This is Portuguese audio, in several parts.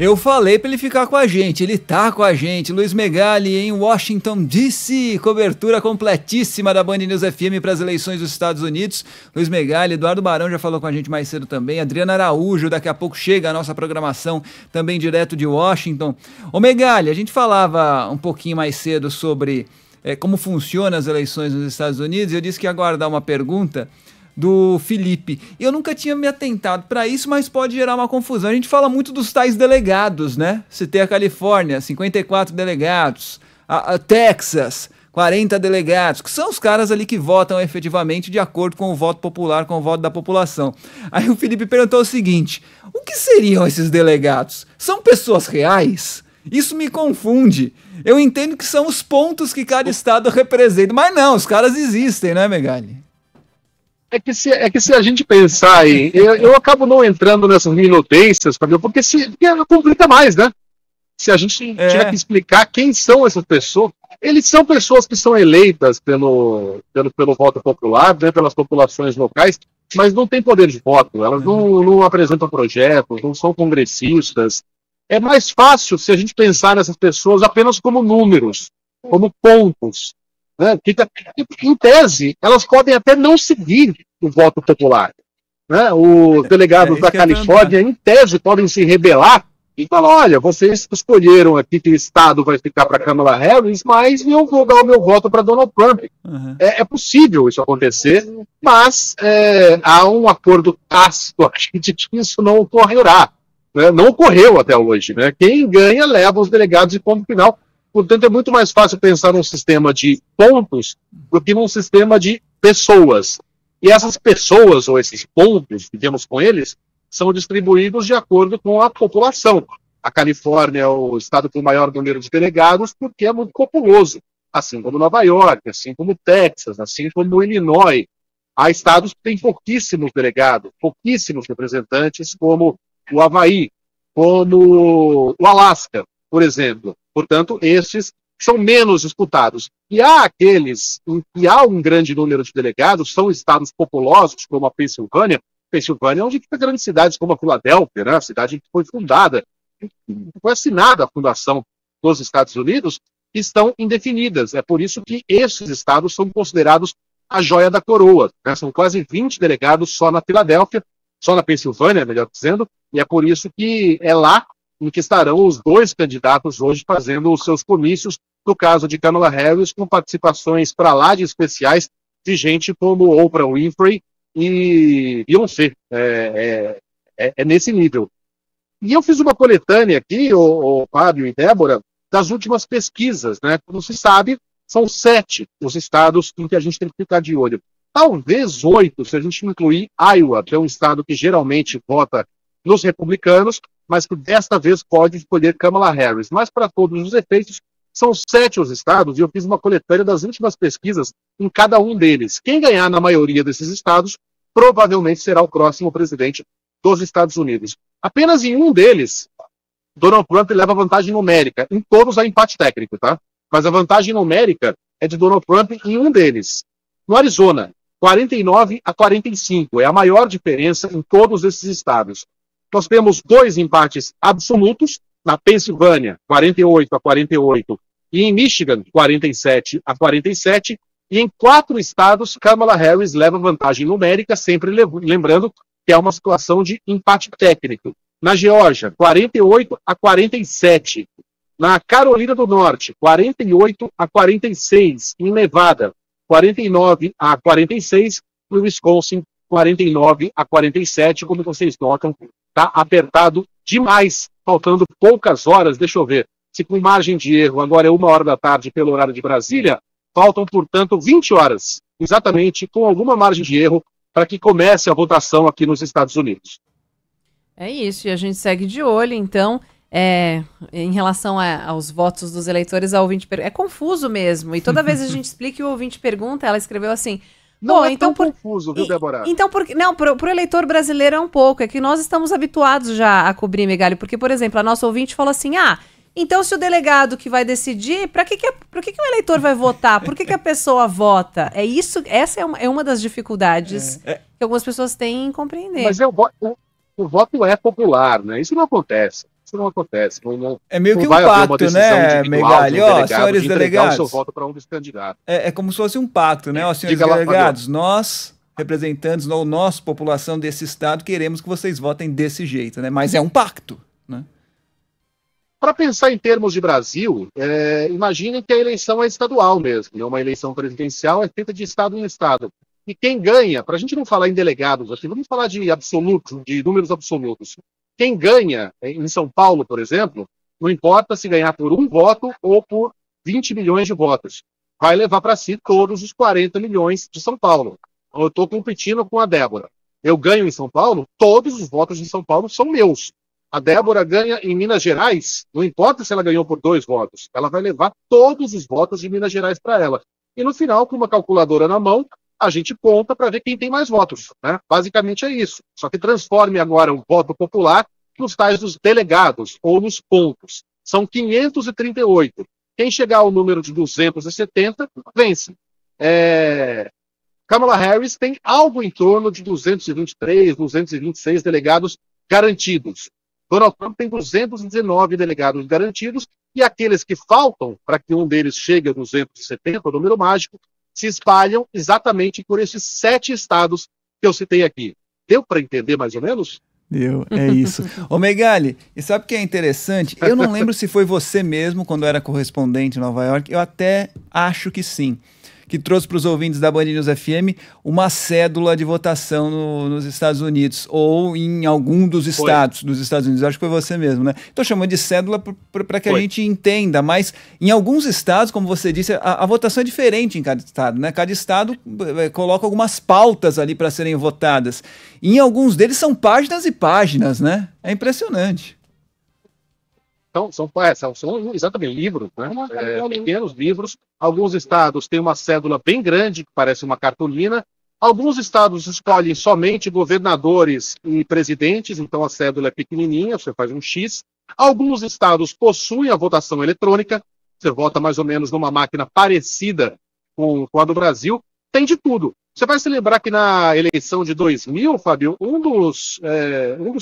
Eu falei para ele ficar com a gente, ele tá com a gente. Luiz Megali em Washington DC, cobertura completíssima da Band News FM para as eleições dos Estados Unidos. Luiz Megali, Eduardo Barão já falou com a gente mais cedo também, Adriana Araújo, daqui a pouco chega a nossa programação também direto de Washington. Ô Megali, a gente falava um pouquinho mais cedo sobre como funcionam as eleições nos Estados Unidos, e eu disse que ia aguardar uma pergunta do Felipe. Eu nunca tinha me atentado para isso, mas pode gerar uma confusão. A gente fala muito dos tais delegados, né? Você tem a Califórnia, 54 delegados, a Texas, 40 delegados, que são os caras ali que votam efetivamente de acordo com o voto popular, com o voto da população. Aí o Felipe perguntou o seguinte: o que seriam esses delegados? São pessoas reais? Isso me confunde. Eu entendo que são os pontos que cada estado representa, mas não, os caras existem, né, Megali? É que se a gente pensar em... Eu acabo não entrando nessas minudências, porque complica mais, né? Se a gente tiver que explicar quem são essas pessoas, eles são pessoas que são eleitas pelo voto popular, né, pelas populações locais, mas não têm poder de voto, elas não apresentam projetos, não são congressistas. É mais fácil se a gente pensar nessas pessoas apenas como números, como pontos. Né? Em tese, elas podem até não seguir o voto popular. Né? Os delegados da Califórnia, em tese, podem se rebelar e falar: olha, vocês escolheram aqui que o estado vai ficar para Kamala Harris, mas eu vou dar o meu voto para Donald Trump. É possível isso acontecer, mas há um acordo tácito de que isso não ocorrerá. Né? Não ocorreu até hoje. Né? Quem ganha leva os delegados de ponto final. Portanto, é muito mais fácil pensar num sistema de pontos do que num sistema de pessoas. E essas pessoas, ou esses pontos que temos com eles, são distribuídos de acordo com a população. A Califórnia é o estado com o maior número de delegados porque é muito populoso, assim como Nova York, assim como Texas, assim como Illinois. Há estados que têm pouquíssimos delegados, pouquíssimos representantes, como o Havaí, como o Alasca, por exemplo. Portanto, esses são menos disputados. E há aqueles em que há um grande número de delegados, são estados populosos, como a Pensilvânia. Pensilvânia é onde fica grandes cidades como a Filadélfia, né? A cidade que foi fundada, foi assinada a fundação dos Estados Unidos, estão indefinidas. É por isso que esses estados são considerados a joia da coroa. Né? São quase 20 delegados só na Filadélfia, só na Pensilvânia, melhor dizendo, e é por isso que é lá em que estarão os dois candidatos hoje fazendo os seus comícios, no caso de Kamala Harris, com participações para lá de especiais de gente como Oprah Winfrey e Beyoncé. É nesse nível. E eu fiz uma coletânea aqui, o Fábio e Débora, das últimas pesquisas. Né? Como se sabe, são 7 os estados em que a gente tem que ficar de olho. Talvez 8, se a gente incluir Iowa, que é um estado que geralmente vota nos republicanos, mas que desta vez pode escolher Kamala Harris. Mas, para todos os efeitos, são 7 os estados, e eu fiz uma coletânea das últimas pesquisas em cada um deles. Quem ganhar na maioria desses estados, provavelmente será o próximo presidente dos Estados Unidos. Apenas em um deles, Donald Trump leva vantagem numérica. Em todos há empate técnico, tá? Mas a vantagem numérica é de Donald Trump em um deles. No Arizona, 49-45. É a maior diferença em todos esses estados. Nós temos 2 empates absolutos, na Pensilvânia, 48-48, e em Michigan, 47-47, e em 4 estados, Kamala Harris leva vantagem numérica, sempre lembrando que é uma situação de empate técnico. Na Geórgia, 48-47, na Carolina do Norte, 48-46, em Nevada, 49-46, no Wisconsin, 49-47, como vocês notam, está apertado demais, faltando poucas horas. Deixa eu ver, se com margem de erro agora é 1h da tarde pelo horário de Brasília, faltam, portanto, 20 horas, exatamente, com alguma margem de erro, para que comece a votação aqui nos Estados Unidos. É isso, e a gente segue de olho, então, em relação aos votos dos eleitores, a ouvinte é confuso mesmo, e toda vez a gente explica e o ouvinte pergunta, ela escreveu assim... Não é então, tão confuso, viu, Débora? Então, pro eleitor brasileiro é um pouco, é que nós estamos habituados já a cobrir, Megali, porque, por exemplo, a nossa ouvinte falou assim, então se o delegado que vai decidir, por que o eleitor vai votar? Por que a pessoa vota? Essa é uma das dificuldades que algumas pessoas têm em compreender. Mas o voto é popular, né? Isso não acontece. isso não acontece. É meio não que um vai haver uma pacto, decisão né, individual Megali? de um Ó, delegado senhores de entregar o delegados. seu voto para um dos candidatos. É como se fosse um pacto, né? Ó, senhores Diga lá, delegados, nós, representantes, ou nós, população desse estado, queremos que vocês votem desse jeito, né? Mas é um pacto, né? Para pensar em termos de Brasil, imaginem que a eleição é estadual mesmo, né? Uma eleição presidencial é feita de estado em estado. E quem ganha, para a gente não falar em delegados, assim, vamos falar de absolutos, de números absolutos. Quem ganha em São Paulo, por exemplo, não importa se ganhar por 1 voto ou por 20 milhões de votos, vai levar para si todos os 40 milhões de São Paulo. Eu estou competindo com a Débora. Eu ganho em São Paulo, todos os votos de São Paulo são meus. A Débora ganha em Minas Gerais, não importa se ela ganhou por 2 votos, ela vai levar todos os votos de Minas Gerais para ela. E no final, com uma calculadora na mão, a gente conta para ver quem tem mais votos, né? Basicamente é isso. Só que transforme agora o voto popular nos tais dos delegados, ou nos pontos. São 538. Quem chegar ao número de 270, vence. Kamala Harris tem algo em torno de 223, 226 delegados garantidos. Donald Trump tem 219 delegados garantidos, e aqueles que faltam, para que um deles chegue a 270, o número mágico, se espalham exatamente por esses 7 estados que eu citei aqui. Deu para entender mais ou menos? Deu, é isso. Ô Megali, e sabe o que é interessante? Eu não lembro se foi você mesmo, quando era correspondente em Nova York, eu até acho que sim, que trouxe para os ouvintes da Band News FM uma cédula de votação nos Estados Unidos, ou em algum dos estados dos Estados Unidos. Acho que foi você mesmo, né? Estou chamando de cédula para que a gente entenda, mas em alguns estados, como você disse, a votação é diferente em cada estado, né? Cada estado coloca algumas pautas ali para serem votadas. E em alguns deles são páginas e páginas, né? É impressionante. Então, são exatamente livros, né? Pequenos livros. Alguns estados têm uma cédula bem grande, que parece uma cartolina. Alguns estados escolhem somente governadores e presidentes, então a cédula é pequenininha, você faz um X. Alguns estados possuem a votação eletrônica, você vota mais ou menos numa máquina parecida com a do Brasil. Tem de tudo. Você vai se lembrar que na eleição de 2000, Fábio, um dos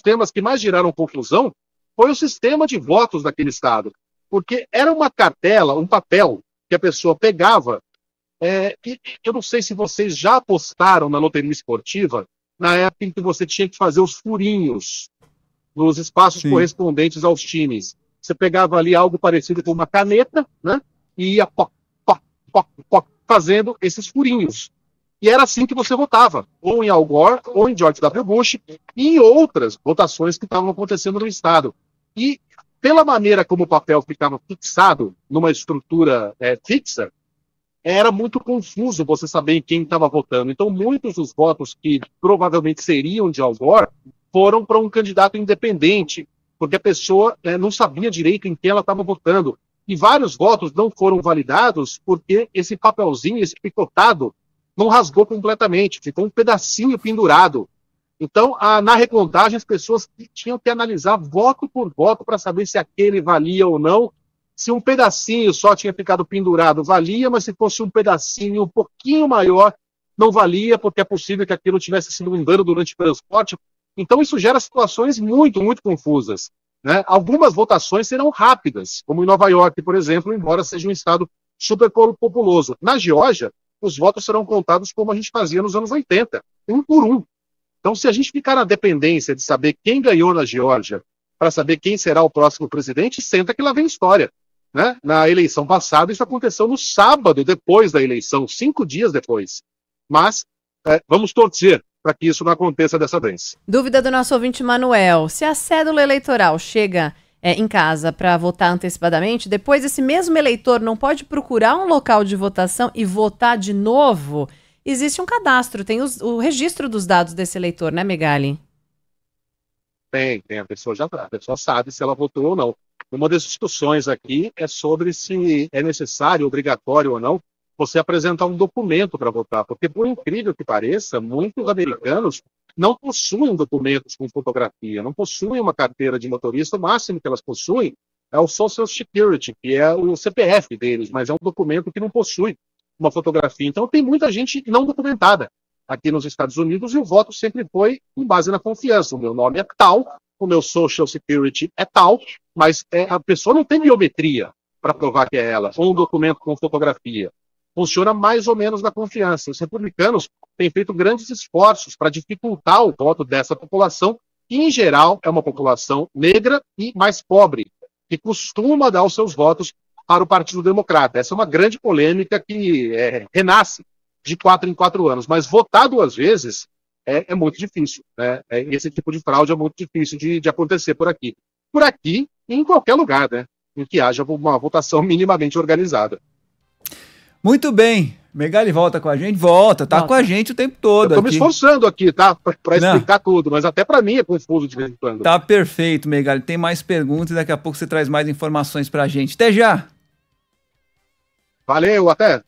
temas que mais geraram confusão foi o sistema de votos daquele estado. Porque era uma cartela, um papel, que a pessoa pegava. Eu não sei se vocês já apostaram na loteria esportiva, na época em que você tinha que fazer os furinhos nos espaços correspondentes aos times. Você pegava ali algo parecido com uma caneta, né? E ia fazendo esses furinhos. E era assim que você votava, ou em Al Gore, ou em George W. Bush, e em outras votações que estavam acontecendo no estado. E pela maneira como o papel ficava fixado numa estrutura fixa, era muito confuso você saber em quem estava votando. Então, muitos dos votos que provavelmente seriam de Al Gore foram para um candidato independente, porque a pessoa não sabia direito em quem ela estava votando. E vários votos não foram validados porque esse papelzinho, esse picotado, não rasgou completamente, ficou um pedacinho pendurado. Então, na recontagem, as pessoas tinham que analisar voto por voto para saber se aquele valia ou não. Se um pedacinho só tinha ficado pendurado, valia, mas se fosse um pedacinho um pouquinho maior, não valia, porque é possível que aquilo tivesse sido um dano durante o transporte. Então, isso gera situações muito, muito confusas, né? Algumas votações serão rápidas, como em Nova York, por exemplo, embora seja um estado super populoso. Na Geórgia, os votos serão contados como a gente fazia nos anos 80, um por um. Então, se a gente ficar na dependência de saber quem ganhou na Geórgia para saber quem será o próximo presidente, senta que lá vem história, né? Na eleição passada, isso aconteceu no sábado, depois da eleição, 5 dias depois. Mas vamos torcer para que isso não aconteça dessa vez. Dúvida do nosso ouvinte Manuel. Se a cédula eleitoral chega em casa para votar antecipadamente, depois esse mesmo eleitor não pode procurar um local de votação e votar de novo? Existe um cadastro, tem o registro dos dados desse eleitor, né, Megali? Tem. A pessoa sabe se ela votou ou não. Uma das discussões aqui é sobre se é necessário, obrigatório ou não, você apresentar um documento para votar. Porque, por incrível que pareça, muitos americanos não possuem documentos com fotografia, não possuem uma carteira de motorista. O máximo que elas possuem é o Social Security, que é o CPF deles, mas é um documento que não possui uma fotografia. Então, tem muita gente não documentada aqui nos Estados Unidos, e o voto sempre foi com base na confiança. O meu nome é tal, o meu Social Security é tal, mas a pessoa não tem biometria para provar que é ela, ou um documento com fotografia. Funciona mais ou menos na confiança. Os republicanos têm feito grandes esforços para dificultar o voto dessa população, que, em geral, é uma população negra e mais pobre, que costuma dar os seus votos para o Partido Democrata. Essa é uma grande polêmica que renasce de 4 em 4 anos, mas votar 2 vezes é muito difícil, né? Esse tipo de fraude é muito difícil de acontecer por aqui. Por aqui e em qualquer lugar, né? Em que haja uma votação minimamente organizada. Muito bem. Megali volta com a gente? Volta, tá com a gente o tempo todo. Eu tô me esforçando aqui, tá? Para explicar tudo, mas até para mim é confuso de vez em quando. Tá perfeito, Megali. Tem mais perguntas e daqui a pouco você traz mais informações pra gente. Até já! Valeu, até!